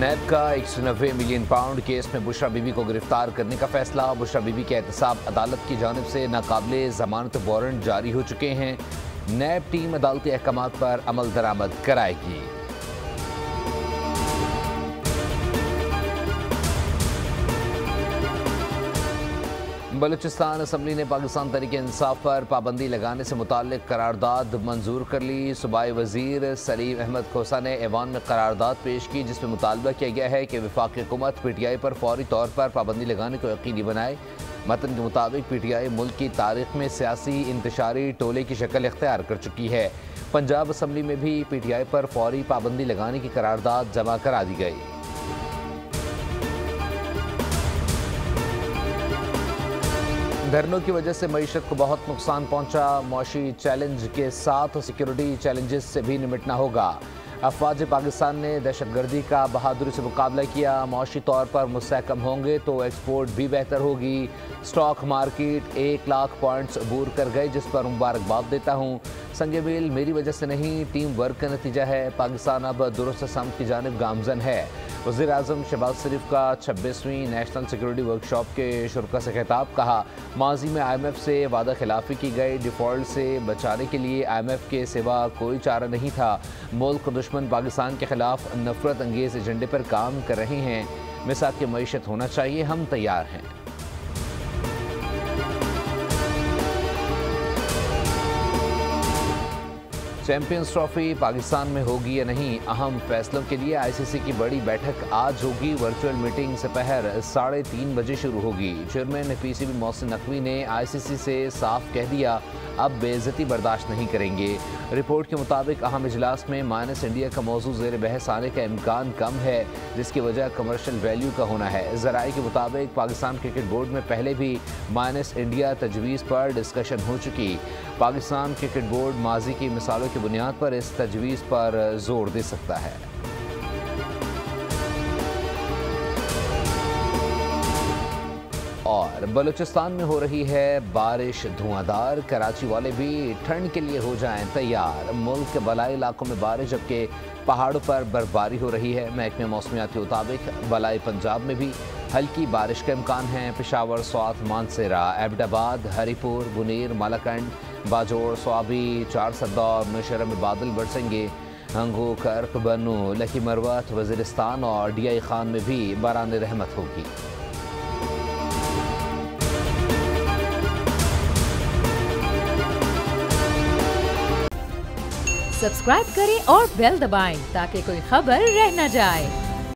नैब का 190 million pound case में बुशरा बीबी को गिरफ्तार करने का फैसला। बुशरा बीबी के एहतसाब अदालत की जानिब से नाकाबिले जमानत वारंट जारी हो चुके हैं। नैब टीम अदालती अहकामात पर अमल दरामद कराएगी। बलूचिस्तान असम्बली ने पाकिस्तान तहरीक इंसाफ पर पाबंदी लगाने से मुताल्लिक करारदाद मंजूर कर ली। सूबाई वजीर सलीम अहमद खोसा ने ऐवान में करारदाद पेश की, जिसमें मुतालबा किया गया है कि वफाकी हुकूमत PTI पर फौरी तौर पर पाबंदी लगाने को यकीनी बनाए। मतन के मुताबिक PTI मुल्क की तारीख में सियासी इंतशारी टोले की शक्ल इख्तियार कर चुकी है। पंजाब असम्बली में भी PTI पर फौरी पाबंदी लगाने की करारदाद जमा करा दी गई। धरनों की वजह से मईशत को बहुत नुकसान पहुंचा। मौशी चैलेंज के साथ सिक्योरिटी चैलेंजेस से भी निपटना होगा। अफवाज पाकिस्तान ने दहशतगर्दी का बहादुरी से मुकाबला किया। मौशी तौर पर मुस्तहकम होंगे तो एक्सपोर्ट भी बेहतर होगी। स्टॉक मार्केट 1 लाख पॉइंट्स अबूर कर गए, जिस पर मुबारकबाद देता हूँ। संगे मील मेरी वजह से नहीं, टीम वर्क का नतीजा है। पाकिस्तान अब दुरुस्त समत की जानिब गामजन है। वज़ीर आज़म शहबाज शरीफ का 26वीं नेशनल सिक्योरिटी वर्कशॉप के शुरा से खिताब। कहा, माजी में IMF से वादा खिलाफी की गई। डिफ़ॉल्ट से बचाने के लिए IMF के सिवा कोई चारा नहीं था। मुल्क दुश्मन पाकिस्तान के खिलाफ नफरत अंगेज़ एजेंडे पर काम कर रहे हैं। मिसाक की मईशत होना चाहिए, हम तैयार हैं। चैंपियंस ट्रॉफी पाकिस्तान में होगी या नहीं, अहम फैसलों के लिए ICC की बड़ी बैठक आज होगी। वर्चुअल मीटिंग दोपहर 3:30 बजे शुरू होगी। चेयरमैन PCB मोहसिन नकवी ने ICC से साफ कह दिया, अब बेइज्जती बर्दाश्त नहीं करेंगे। रिपोर्ट के मुताबिक अहम इजलास में माइनस इंडिया का मौजू ज़ेर बहस आने का इम्कान कम है, जिसकी वजह कमर्शियल वैल्यू का होना है। ज़राए के मुताबिक पाकिस्तान क्रिकेट बोर्ड में पहले भी माइनस इंडिया तजवीज़ पर डिस्कशन हो चुकी। पाकिस्तान क्रिकेट बोर्ड माजी की मिसालों की बुनियाद पर इस तजवीज़ पर जोर दे सकता है। और बलूचिस्तान में हो रही है बारिश धुआंधार। कराची वाले भी ठंड के लिए हो जाएं तैयार। मुल्क के बलाई इलाकों में बारिश, जबकि पहाड़ों पर बर्फबारी हो रही है। महकमे मौसमियात के मुताबिक बलाई पंजाब में भी हल्की बारिश का इम्कान है। पेशावर, स्वात, मानसेरा, एबटाबाद, हरीपुर, बुनीर, मालाकंड, बाजोड़, स्वाबी, चारसद्दा और नौशहरा में बादल बरसेंगे। हंगू, कर्क, बनू, लकी मरवत, वजीरिस्तान और DI खान में भी बारान रहमत होगी। सब्सक्राइब करें और बेल दबाएं ताकि कोई खबर रह न जाए।